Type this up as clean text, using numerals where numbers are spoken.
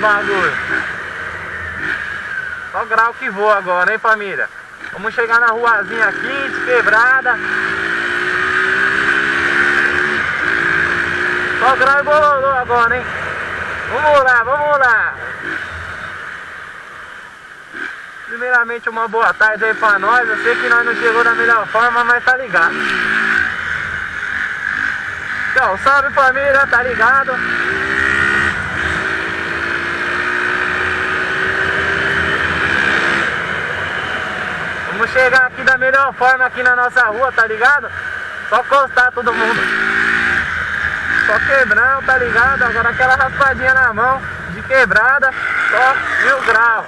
bagulho. Só grau que voa agora, hein, família? Vamos chegar na ruazinha aqui, de quebrada. Só grau e bololô agora, hein? Vamos lá, vamos lá. Primeiramente, uma boa tarde aí pra nós. Eu sei que nós não chegou da melhor forma, mas tá ligado. Então, salve família, tá ligado? Vamos chegar aqui da melhor forma aqui na nossa rua, tá ligado? Só encostar todo mundo. Só quebrão, tá ligado? Agora aquela raspadinha na mão de quebrada, só 1000 graus.